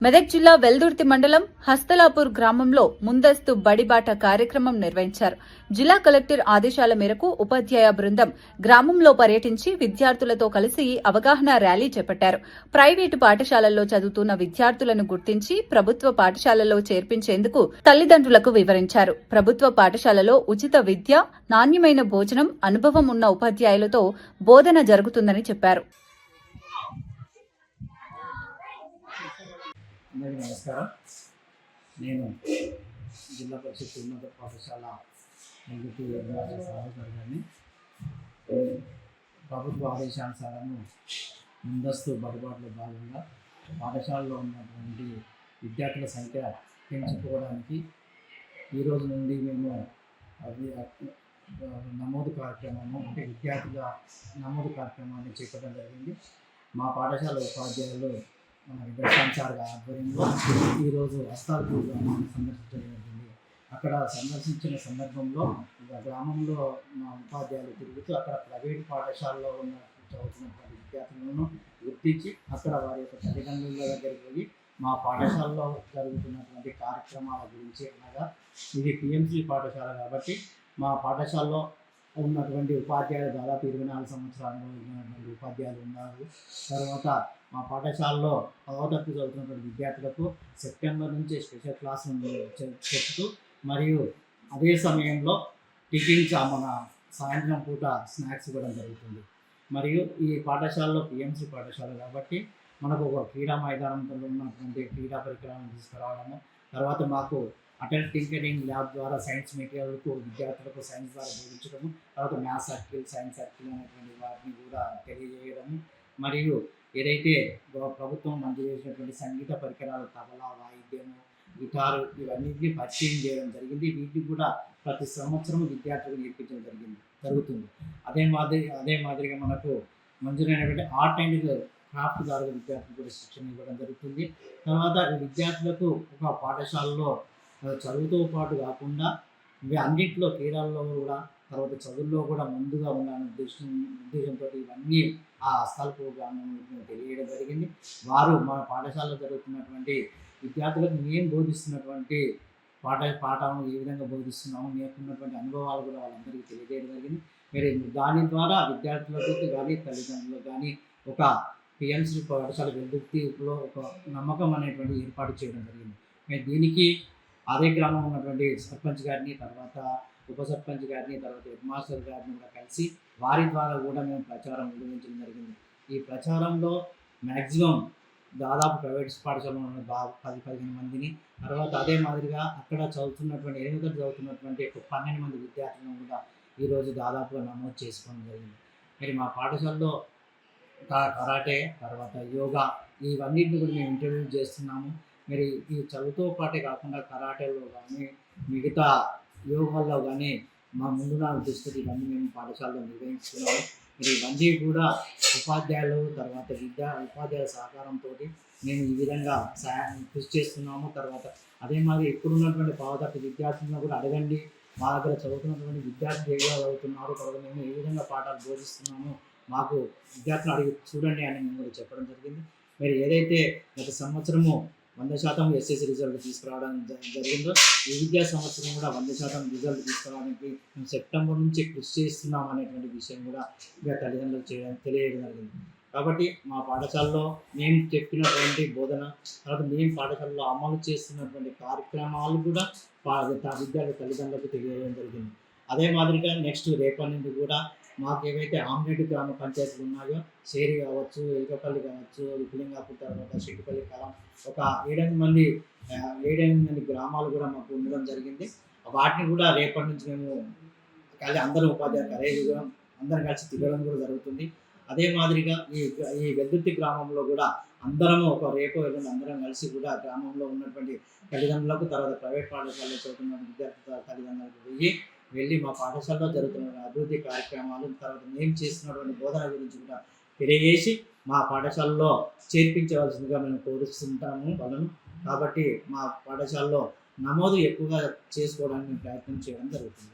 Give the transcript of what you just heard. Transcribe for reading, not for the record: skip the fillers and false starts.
మెదక్ జిల్లా వెల్దుర్తి మండలం హస్తలాపూర్ గ్రామంలో ముందస్తు బడిబాట కార్యక్రమం నిర్వహించారు. జిల్లా కలెక్టర్ ఆదేశాల మేరకు ఉపాధ్యాయ బృందం గ్రామంలో పర్యటించి విద్యార్థులతో కలిసి అవగాహన ర్యాలీ చేపట్టారు. ప్రైవేటు పాఠశాలల్లో చదువుతున్న విద్యార్థులను గుర్తించి ప్రభుత్వ పాఠశాలల్లో చేర్పించేందుకు తల్లిదండ్రులకు వివరించారు. ప్రభుత్వ పాఠశాలలో ఉచిత విద్య, నాణ్యమైన భోజనం, అనుభవం ఉన్న ఉపాధ్యాయులతో బోధన జరుగుతుందని చెప్పారు. అందరికీ నమస్కారం. నేను జిల్లా పరిషత్ ఉన్నత పాఠశాల వెల్దుర్తి సహోదరుని ప్రభుత్వ ఆదేశానుసారము ముందస్తు బడిబాటలో భాగంగా పాఠశాలలో ఉన్నటువంటి విద్యార్థుల సంఖ్య పెంచుకోవడానికి ఈరోజు నుండి మేము నమోదు కార్యక్రమము అంటే విద్యార్థుల నమోదు కార్యక్రమాన్ని చేపట్టడం జరిగింది. మా పాఠశాల ఉపాధ్యాయులు మన విద్యాశాఖ సార్ ఆధ్వర్యంలో ఈరోజు హస్తాలపూర్ గ్రామాన్ని సందర్శించడం జరిగింది. అక్కడ సందర్శించిన సందర్భంలో గ్రామంలో మా ఉపాధ్యాయులు తిరుగుతూ అక్కడ ప్రైవేట్ పాఠశాలలో ఉన్న చదువుతున్నటువంటి విద్యార్థులను గుర్తించి అక్కడ వారి యొక్క తల్లిదండ్రుల దగ్గరికి పోయి మా పాఠశాలలో జరుగుతున్నటువంటి కార్యక్రమాల గురించి, అనగా ఇది పిఎంసి పాఠశాల కాబట్టి మా పాఠశాలలో ఉన్నటువంటి ఉపాధ్యాయులు దాదాపు 24 సంవత్సరాలు ఉన్నటువంటి ఉపాధ్యాయులు ఉన్నారు. తర్వాత మా పాఠశాలలో 10వ తరగతి చదువుతున్నటువంటి విద్యార్థులకు సెప్టెంబర్ నుంచి స్పెషల్ క్లాసులు చెప్తూ మరియు అదే సమయంలో టిఫిన్స్ మన సాయంత్రం పూట స్నాక్స్ ఇవ్వడం జరుగుతుంది. మరియు ఈ పాఠశాలలో పిఎంసి పాఠశాల కాబట్టి మనకు ఒక క్రీడా మైదానంలో ఉన్నటువంటి క్రీడా పరికరాలను తీసుకురావడము, తర్వాత మాకు అటల్ టింకరింగ్ ల్యాబ్ ద్వారా సైన్స్ మెటీరియల్కు విద్యార్థులకు సైన్స్ ద్వారా బోధించడము, తర్వాత మ్యాథ్స్ సర్కిల్, సైన్స్ సర్కిల్ అనేటువంటి వాటిని కూడా తెలియజేయడము, మరియు ఏదైతే ప్రభుత్వం మంజూరు చేసినటువంటి సంగీత పరికరాలు తబలా, వాయిద్యము, గిటారు ఇవన్నింటినీ పరిచయం చేయడం జరిగింది. వీటిని కూడా ప్రతి సంవత్సరం విద్యార్థులకు నేర్పించడం జరుగుతుంది. అదే మాదిరిగా మనకు మంజూరైనటువంటి ఆర్ట్ అండ్ క్రాఫ్ట్ ద్వారా విద్యార్థులకు కూడా శిక్షణ ఇవ్వడం జరుగుతుంది. తర్వాత ఈ విద్యార్థులకు ఒక పాఠశాలలో చదువుతో పాటు కాకుండా అన్నింటిలో క్రీడల్లో కూడా, తర్వాత చదువుల్లో కూడా ముందుగా ఉండాలనే ఉద్దేశంతో ఇవన్నీ ఆ హస్తాలపూర్ గ్రామంలో తెలియడం జరిగింది. వారు మన పాఠశాలలో జరుగుతున్నటువంటి విద్యార్థులకు మేము బోధిస్తున్నటువంటి పాఠాలను ఏ విధంగా బోధిస్తున్నాము, నేర్చుకున్నటువంటి అనుభవాలు కూడా వాళ్ళందరికీ తెలియజేయడం జరిగింది. మరి దాని ద్వారా విద్యార్థులకు కానీ తల్లిదండ్రులకు కానీ ఒక పిఎంసి పాఠశాల వెల్దుర్తిలో ఒక నమ్మకం అనేటువంటి ఏర్పాటు చేయడం జరిగింది. మేము దీనికి అదే గ్రామం ఉన్నటువంటి సర్పంచ్ గారిని, తర్వాత ఉప సర్పంచ్ గారిని, తర్వాత హెడ్ మాస్టర్ గారిని కూడా కలిసి వారి ద్వారా కూడా మేము ప్రచారం నిర్వహించడం జరిగింది. ఈ ప్రచారంలో మ్యాక్సిమం దాదాపు ప్రైవేట్ పాఠశాలలో ఉన్న 10-15 మందిని, తర్వాత అదే మాదిరిగా అక్కడ చదువుతున్నటువంటి 8వ చదువుతున్నటువంటి 12 మంది విద్యార్థులను కూడా ఈరోజు దాదాపుగా నమోదు చేసుకోవడం జరిగింది. మరి మా పాఠశాలలో కరాటే, తర్వాత యోగా ఇవన్నిటిని కూడా మేము ఇంట్రడ్యూస్ చేస్తున్నాము. మరి ఈ చదువుతో పాటే కాకుండా కరాటేలో కానీ, మిగతా యోగాల్లో కానీ మా ముందున్న దృష్టి ఇవన్నీ మేము పాఠశాలలో నిర్వహిస్తున్నాము. మరి ఇవన్నీ కూడా ఉపాధ్యాయులు, తర్వాత ఉపాధ్యాయుల సహకారంతో మేము ఈ విధంగా కృషి చేస్తున్నాము. తర్వాత అదే మాదిరి ఇప్పుడున్నటువంటి 10వ తరగతి విద్యార్థులను కూడా అడగండి, మా దగ్గర చదువుతున్నటువంటి విద్యార్థులు ఏ విధంగా చదువుతున్నారు, తర్వాత మేము ఏ విధంగా పాఠాలు బోధిస్తున్నాము, మాకు విద్యార్థులు అడిగి చూడండి అని మేము కూడా చెప్పడం జరిగింది. మరి ఏదైతే గత సంవత్సరము 100% ఎస్ఎస్సి రిజల్ట్ తీసుకురావడం జరిగిందో, ఈ విద్యా సంవత్సరం కూడా 100% రిజల్ట్ తీసుకురావడానికి మేము సెప్టెంబర్ నుంచి కృషి చేస్తున్నాం అనేటువంటి విషయం కూడా తల్లిదండ్రులకు తెలియజేయడం జరిగింది. కాబట్టి మా పాఠశాలలో మేము చెప్పినటువంటి బోధన, తర్వాత మేము పాఠశాలలో అమలు చేస్తున్నటువంటి కార్యక్రమాలు కూడా విద్యార్థుల తల్లిదండ్రులకు తెలియజేయడం జరిగింది. అదే మాదిరిగా నెక్స్ట్ రేపటి నుండి కూడా మాకు ఏవైతే ఆమ్లెట్ గ్రామ పంచాయతీలు ఉన్నాయో, షేరి కావచ్చు, ఎలుకపల్లి కావచ్చు, విపులింగాపూర్, తర్వాత షెట్టిపల్లి కాలం, ఒక 7-8 మంది గ్రామాలు కూడా మాకు ఉండడం జరిగింది. వాటిని కూడా రేపటి నుంచి మేము అందరూ ఉపాధ్యాయులు అరేగా అందరం కలిసి తిరగడం కూడా జరుగుతుంది. అదే మాదిరిగా ఈ వెల్దుర్తి గ్రామంలో కూడా అందరము ఒక రేపు అందరం కలిసి కూడా గ్రామంలో ఉన్నటువంటి తల్లిదండ్రులకు, తర్వాత ప్రైవేట్ పాఠశాలలో చదువుతున్న విద్యార్థుల తల్లిదండ్రులకు వెళ్ళి మా పాఠశాలలో జరుగుతున్న అభివృద్ధి కార్యక్రమాలు, తర్వాత మేము చేస్తున్నటువంటి బోధన గురించి కూడా తెలియజేసి మా పాఠశాలలో చేర్పించవలసిందిగా మేము కోరుతుంటాము వాళ్ళను. కాబట్టి మా పాఠశాలలో నమోదు ఎక్కువగా చేసుకోవడానికి ప్రయత్నం చేయడం జరుగుతుంది.